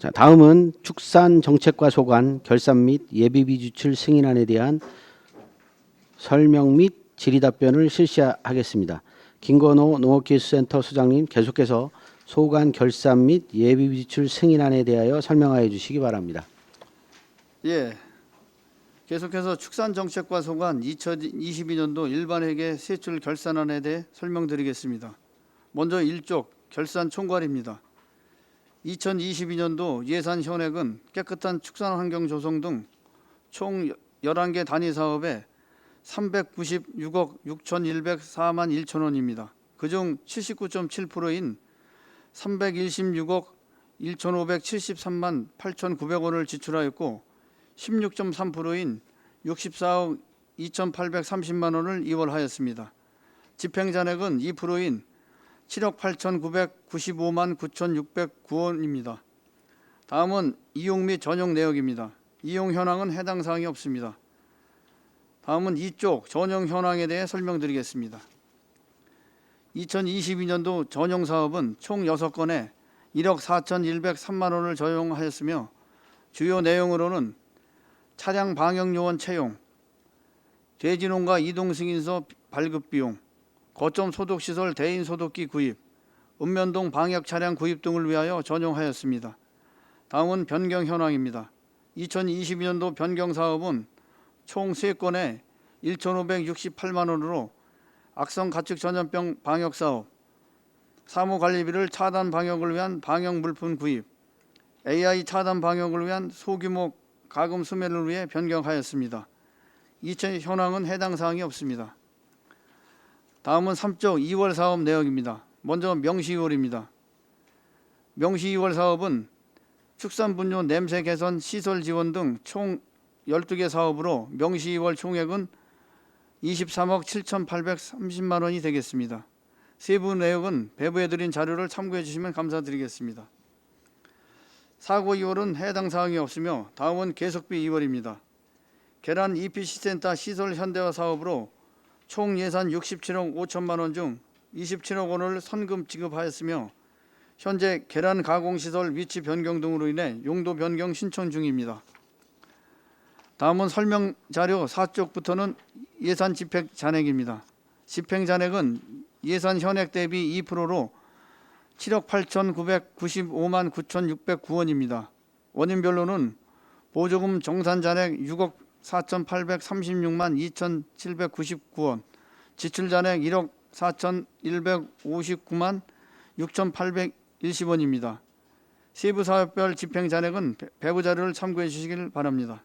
자, 다음은 축산정책과 소관 결산 및 예비비 지출 승인안에 대한 설명 및 질의답변을 실시하겠습니다. 김건호 농업기술센터 수장님 계속해서 소관 결산 및 예비비 지출 승인안에 대하여 설명하여 주시기 바랍니다. 예, 계속해서 축산정책과 소관 2022년도 일반회계 세출 결산안에 대해 설명드리겠습니다. 먼저 1쪽 결산 총괄입니다. 2022년도 예산 현액은 깨끗한 축산환경 조성 등 총 11개 단위 사업에 396억 6,104만 1천 원입니다. 그중 79.7%인 326억 1,573만 8,900원을 지출하였고 16.3%인 64억 2,830만 원을 이월하였습니다. 집행잔액은 2%인 7억 8,995만 9,609원입니다. 다음은 이용 및 전용 내역입니다. 이용 현황은 해당 사항이 없습니다. 다음은 이쪽 전용 현황에 대해 설명드리겠습니다. 2022년도 전용 사업은 총 6건에 1억 4,103만 원을 전용하였으며 주요 내용으로는 차량 방역 요원 채용, 돼지농가 이동 승인서 발급 비용, 거점 소독시설 대인 소독기 구입, 읍면동 방역 차량 구입 등을 위하여 전용하였습니다. 다음은 변경 현황입니다. 2022년도 변경 사업은 총 3건에 1,568만 원으로 악성 가축 전염병 방역 사업, 사무 관리비를 차단 방역을 위한 방역 물품 구입, AI 차단 방역을 위한 소규모 가금 수매를 위해 변경하였습니다. 이체 현황은 해당 사항이 없습니다. 다음은 3쪽 2월 사업 내역입니다. 먼저 명시 2월입니다. 명시 2월 사업은 축산분뇨 냄새 개선 시설 지원 등 총 12개 사업으로 명시 2월 총액은 23억 7,830만 원이 되겠습니다. 세부 내역은 배부해드린 자료를 참고해 주시면 감사드리겠습니다. 사고 2월은 해당 사항이 없으며 다음은 계속비 2월입니다. 계란 EPC센터 시설 현대화 사업으로 총 예산 67억 5천만 원 중 27억 원을 선금 지급하였으며 현재 계란 가공시설 위치 변경 등으로 인해 용도 변경 신청 중입니다. 다음은 설명 자료 4쪽부터는 예산 집행 잔액입니다. 집행 잔액은 예산 현액 대비 2%로 7억 8,995만 9,609원입니다. 원인별로는 보조금 정산 잔액 6억 4,836만 2,799원, 지출 잔액 1억 4,159만 6,810원입니다. 세부 사업별 집행 잔액은 배부 자료를 참고해 주시길 바랍니다.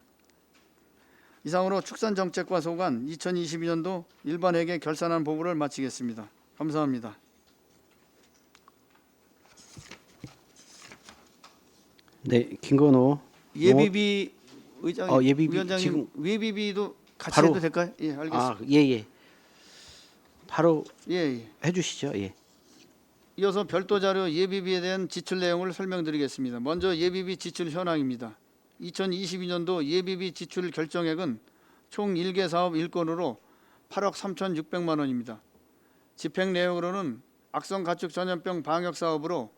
이상으로 축산정책과 소관 2022년도 일반회계 결산안 보고를 마치겠습니다. 감사합니다. 네, 김건호 예비비 의장, 예비비 위원장님 지금 예비비도 같이 바로 해도 될까요? 예, 알겠습니다. 예. 바로 예. 해주시죠. 예. 이어서 별도 자료 예비비에 대한 지출 내용을 설명드리겠습니다. 먼저 예비비 지출 현황입니다. 2022년도 예비비 지출 결정액은 총 1개 사업 1건으로 8억 3,600만 원입니다. 집행 내용으로는 악성 가축 전염병 방역 사업으로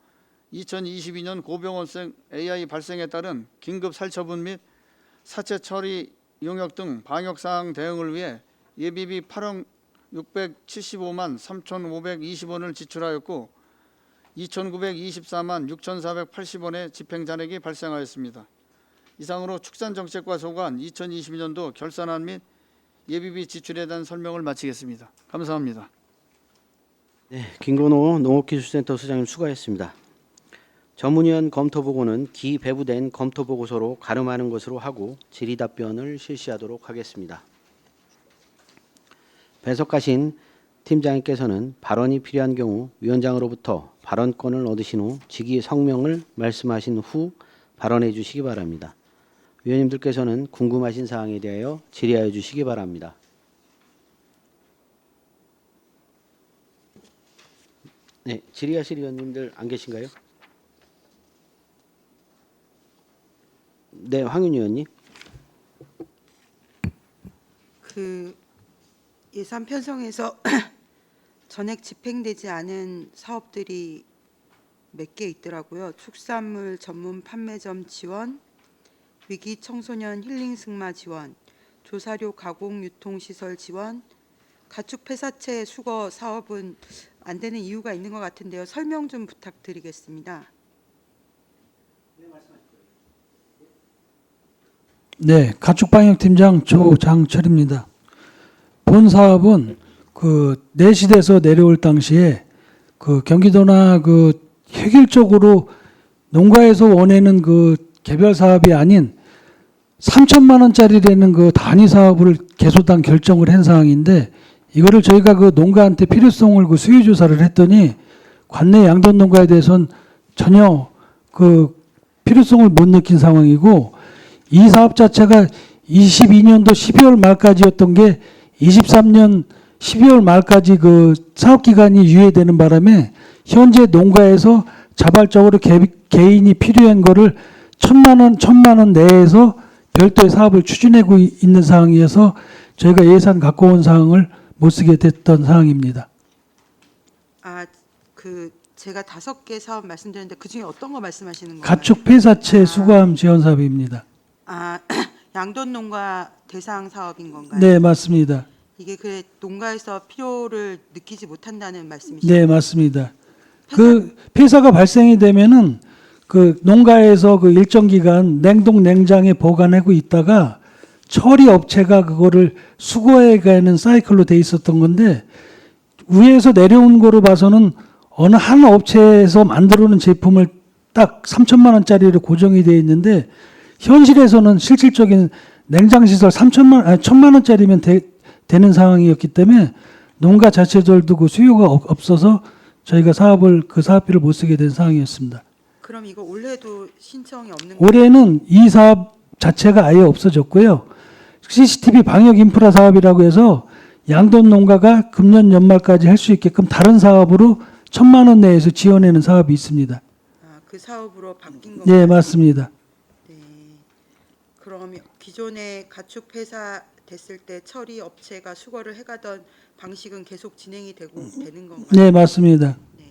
2022년 고병원성 AI 발생에 따른 긴급 살처분 및 사체 처리 용역 등 방역 사항 대응을 위해 예비비 8억 675만 3,520원을 지출하였고 2,924만 6,480원의 집행 잔액이 발생하였습니다. 이상으로 축산정책과 소관 2022년도 결산안 및 예비비 지출에 대한 설명을 마치겠습니다. 감사합니다. 네, 김건호 농업기술센터 수장님 수고하셨습니다. 전문위원 검토보고는 기배부된 검토보고서로 가름하는 것으로 하고 질의답변을 실시하도록 하겠습니다. 배석하신 팀장님께서는 발언이 필요한 경우 위원장으로부터 발언권을 얻으신 후 직위 성명을 말씀하신 후 발언해 주시기 바랍니다. 위원님들께서는 궁금하신 사항에 대하여 질의하여 주시기 바랍니다. 네, 질의하실 위원님들 안 계신가요? 네, 황윤 의원님. 예산 편성에서 전액 집행되지 않은 사업들이 몇 개 있더라고요. 축산물 전문 판매점 지원, 위기 청소년 힐링 승마 지원, 조사료 가공 유통 시설 지원, 가축 폐사체 수거 사업은 안 되는 이유가 있는 것 같은데요. 설명 좀 부탁드리겠습니다. 네, 가축방역팀장 조장철입니다. 본 사업은 그 내시대에서 내려올 당시에 그 경기도나 그 획일적으로 농가에서 원하는 그 개별 사업이 아닌 3천만 원짜리라는 그 단위 사업을 개소당 결정을 한 사항인데, 이거를 저희가 그 농가한테 필요성을 그 수요 조사를 했더니 관내 양돈 농가에 대해서는 전혀 그 필요성을 못 느낀 상황이고, 이 사업 자체가 22년도 12월 말까지였던 게 23년 12월 말까지 그 사업 기간이 유예되는 바람에 현재 농가에서 자발적으로 개인이 필요한 거를 1,000만 원 내에서 별도의 사업을 추진하고 있는 상황이어서 저희가 예산 갖고 온 사항을 못 쓰게 됐던 상황입니다. 제가 5개 사업 말씀드렸는데 그 중에 어떤 거 말씀하시는 건가요? 가축 폐사체 수거함 지원 사업입니다. 양돈 농가 대상 사업인 건가요? 네, 맞습니다. 이게 그 농가에서 필요를 느끼지 못한다는 말씀이시죠? 네, 맞습니다. 그 폐사가 발생이 되면은 그 농가에서 그 일정 기간 냉동 냉장에 보관하고 있다가 처리 업체가 그거를 수거해 가는 사이클로 돼 있었던 건데, 위에서 내려온 거로 봐서는 어느 한 업체에서 만들어 놓은 제품을 딱 3천만 원짜리로 고정이 돼 있는데, 현실에서는 실질적인 냉장 시설 1,000만 원짜리면 되는 상황이었기 때문에 농가 자체들도 그 수요가 없어서 저희가 그 사업비를 못 쓰게 된 상황이었습니다. 그럼 이거 올해도 신청이 없는 거예요? 올해는 이 사업 자체가 아예 없어졌고요. CCTV 방역 인프라 사업이라고 해서 양돈 농가가 금년 연말까지 할 수 있게끔 다른 사업으로 1,000만 원 내에서 지원하는 사업이 있습니다. 그 사업으로 바뀐 건가요? 네, 맞습니다. 네. 그럼 기존에 가축 폐사 됐을 때 처리 업체가 수거를 해가던 방식은 계속 진행이 되는 건가요? 네, 맞습니다. 네,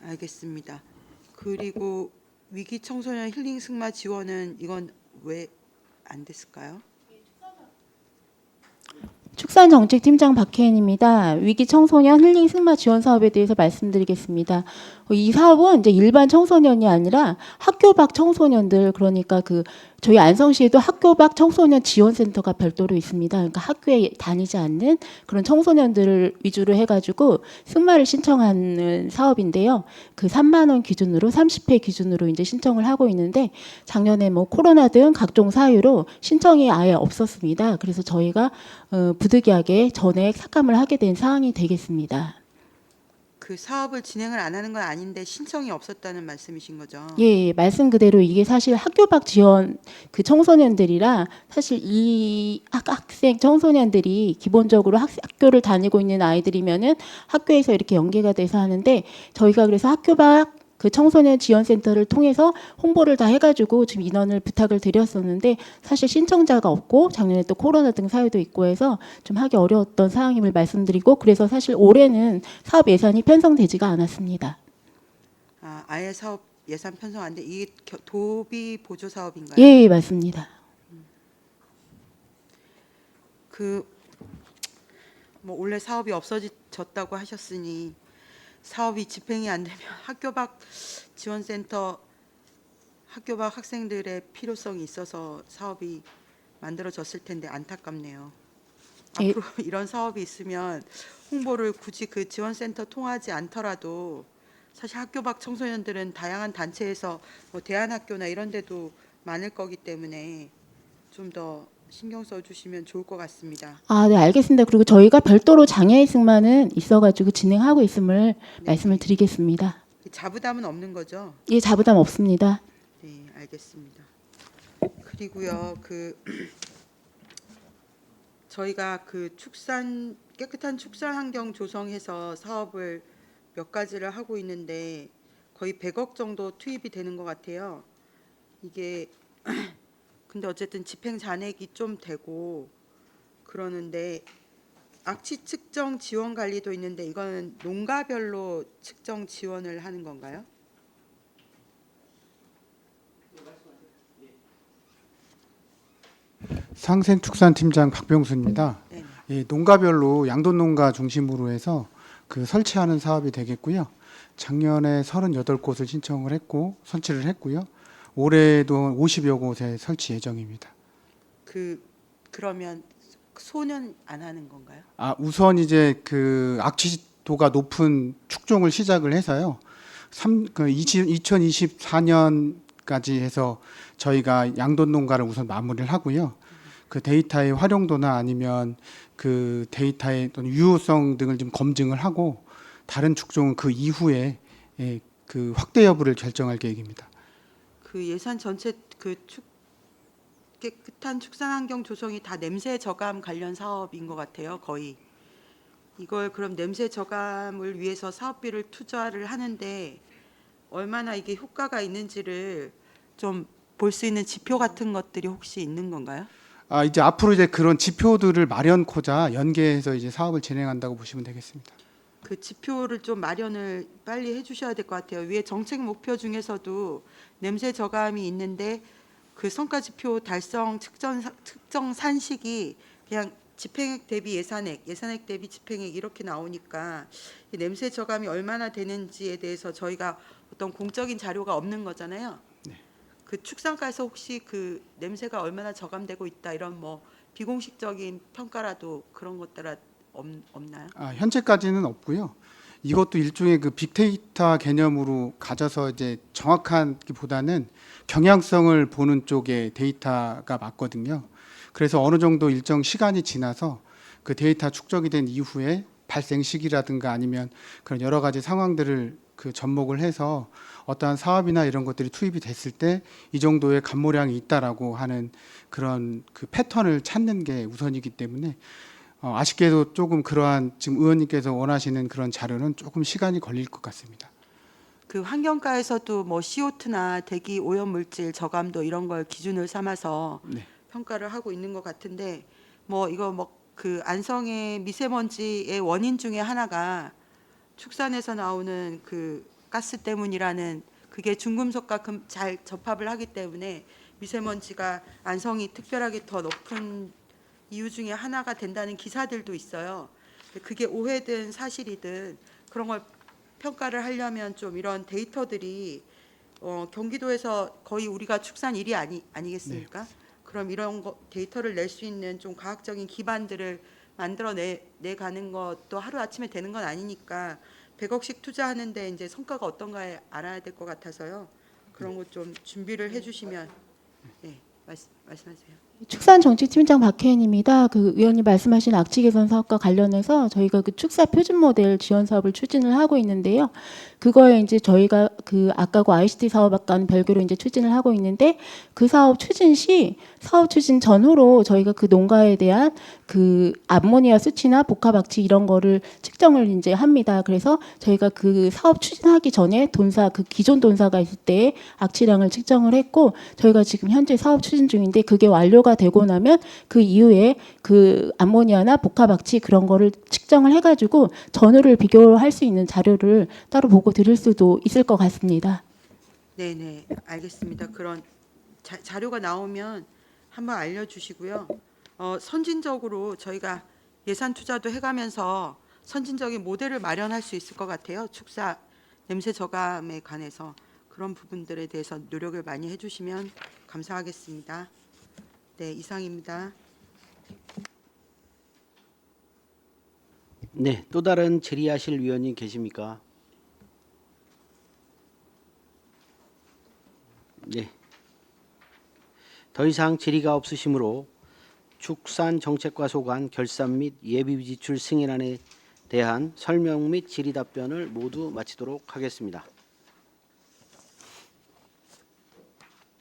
알겠습니다. 그리고 위기 청소년 힐링 승마 지원은 이건 왜 안 됐을까요? 축산정책팀장 박혜인입니다. 위기 청소년 힐링 승마 지원 사업에 대해서 말씀드리겠습니다. 이 사업은 이제 일반 청소년이 아니라 학교 밖 청소년들, 그러니까 저희 안성시에도 학교 밖 청소년 지원센터가 별도로 있습니다. 그러니까 학교에 다니지 않는 그런 청소년들을 위주로 해가지고 승마를 신청하는 사업인데요. 그 3만 원 기준으로 30회 기준으로 이제 신청을 하고 있는데, 작년에 뭐 코로나 등 각종 사유로 신청이 아예 없었습니다. 그래서 저희가 부득이하게 전액 삭감을 하게 된 상황이 되겠습니다. 그 사업을 진행을 안 하는 건 아닌데 신청이 없었다는 말씀이신 거죠? 예, 말씀 그대로 이게 사실 학교 밖 지원 그 청소년들이라, 사실 이 학생 청소년들이 기본적으로 학교를 다니고 있는 아이들이면은 학교에서 이렇게 연계가 돼서 하는데, 저희가 그래서 학교 밖 그 청소년 지원센터를 통해서 홍보를 다 해가지고 지금 인원을 부탁을 드렸었는데, 사실 신청자가 없고 작년에 또 코로나 등 사유도 있고 해서 좀 하기 어려웠던 상황임을 말씀드리고, 그래서 사실 올해는 사업 예산이 편성되지가 않았습니다. 아예 사업 예산 편성 안 돼. 이게 도비 보조 사업인가요? 예, 맞습니다. 뭐 원래 사업이 없어졌다고 하셨으니 사업이 집행이 안 되면 학교 밖 지원센터, 학교 밖 학생들의 필요성이 있어서 사업이 만들어졌을 텐데 안타깝네요. 예. 앞으로 이런 사업이 있으면 홍보를 굳이 그 지원센터 통하지 않더라도, 사실 학교 밖 청소년들은 다양한 단체에서 뭐 대안학교나 이런 데도 많을 거기 때문에 좀 더 신경 써주시면 좋을 것 같습니다. 네, 알겠습니다. 그리고 저희가 별도로 장애인 승마는 있어가지고 진행하고 있음을 말씀을 드리겠습니다. 자부담은 없는 거죠? 예, 자부담 없습니다. 네, 알겠습니다. 그리고요, 저희가 깨끗한 축산 환경 조성해서 사업을 몇 가지를 하고 있는데 거의 100억 정도 투입이 되는 것 같아요. 이게 근데 어쨌든 집행 잔액이 좀 되고 그러는데, 악취 측정 지원 관리도 있는데 이거는 농가별로 측정 지원을 하는 건가요? 상생축산팀장 박병수입니다. 네. 예, 농가별로 양돈농가 중심으로 해서 그 설치하는 사업이 되겠고요. 작년에 38곳을 신청을 했고 선치를 했고요. 올해도 50여 곳에 설치 예정입니다. 그러면 소는 안 하는 건가요? 우선 이제 그 악취도가 높은 축종을 시작을 해서요. 2024년까지 해서 저희가 양돈 농가를 우선 마무리를 하고요. 그 데이터의 활용도나 아니면 그 데이터의 어떤 유효성 등을 좀 검증을 하고 다른 축종은 그 이후에 그 확대 여부를 결정할 계획입니다. 그 예산 전체 깨끗한 축산 환경 조성이 다 냄새 저감 관련 사업인 것 같아요. 거의 이걸 그럼 냄새 저감을 위해서 사업비를 투자를 하는데 얼마나 이게 효과가 있는지를 좀 볼 수 있는 지표 같은 것들이 혹시 있는 건가요? 이제 앞으로 이제 그런 지표들을 마련코자 연계해서 이제 사업을 진행한다고 보시면 되겠습니다. 그 지표를 좀 마련을 빨리 해주셔야 될 것 같아요. 위에 정책 목표 중에서도 냄새 저감이 있는데 그 성과 지표 달성 측정 산식이 그냥 집행액 대비 예산액, 예산액 대비 집행액 이렇게 나오니까 이 냄새 저감이 얼마나 되는지에 대해서 저희가 어떤 공적인 자료가 없는 거잖아요. 네. 그 축산가에서 혹시 그 냄새가 얼마나 저감되고 있다 이런 뭐 비공식적인 평가라도 그런 것들 없나요? 현재까지는 없고요. 이것도 일종의 그 빅데이터 개념으로 가져서 이제 정확한기보다는 경향성을 보는 쪽의 데이터가 맞거든요. 그래서 어느 정도 일정 시간이 지나서 그 데이터 축적이 된 이후에 발생 시기라든가 아니면 그런 여러 가지 상황들을 그 접목을 해서 어떠한 사업이나 이런 것들이 투입이 됐을 때 이 정도의 감모량이 있다라고 하는 그런 그 패턴을 찾는 게 우선이기 때문에 아쉽게도 조금 그러한 지금 의원님께서 원하시는 그런 자료는 조금 시간이 걸릴 것 같습니다. 그 환경가에서도 뭐 CO2나 대기 오염 물질 저감도 이런 걸 기준을 삼아서 네. 평가를 하고 있는 것 같은데 뭐 이거 뭐 그 안성의 미세먼지의 원인 중에 하나가 축산에서 나오는 그 가스 때문이라는 그게 중금속과 잘 접합을 하기 때문에 미세먼지가 안성이 특별하게 더 높은 이유 중에 하나가 된다는 기사들도 있어요. 그게 오해든 사실이든 그런 걸 평가를 하려면 좀 이런 데이터들이 경기도에서 거의 우리가 축산 1위 아니겠습니까? 그럼 이런 데이터를 낼 수 있는 좀 과학적인 기반들을 만들어 내가는 것도 하루아침에 되는 건 아니니까 100억씩 투자하는데 이제 성과가 어떤가 알아야 될 것 같아서요. 그런 것 좀 준비를 해주시면 말씀하세요. 축산정책팀장 박혜인입니다. 그 의원님 말씀하신 악취 개선 사업과 관련해서 저희가 그 축사 표준 모델 지원 사업을 추진을 하고 있는데요. 그거에 이제 저희가 그 아까고 ICT 사업과는 별개로 이제 추진을 하고 있는데 그 사업 추진 시 사업 추진 전후로 저희가 그 농가에 대한 그 암모니아 수치나 복합 악취 이런 거를 측정을 이제 합니다. 그래서 저희가 그 사업 추진하기 전에 돈사 그 기존 돈사가 있을 때 악취량을 측정을 했고 저희가 지금 현재 사업 추진 중인데 그게 완료가 되고 나면 그 이후에 그 암모니아나 복합 악취 그런 거를 측정을 해가지고 전후를 비교할 수 있는 자료를 따로 보고 드릴 수도 있을 것 같습니다. 네네 알겠습니다. 그런 자료가 나오면 한번 알려주시고요. 선진적으로 저희가 예산 투자도 해가면서 선진적인 모델을 마련할 수 있을 것 같아요. 축사 냄새 저감에 관해서 그런 부분들에 대해서 노력을 많이 해주시면 감사하겠습니다. 네, 이상입니다. 네, 또 다른 질의하실 위원님 계십니까? 네. 더 이상 질의가 없으시므로 축산정책과 소관 결산 및 예비비 지출 승인안에 대한 설명 및 질의 답변을 모두 마치도록 하겠습니다.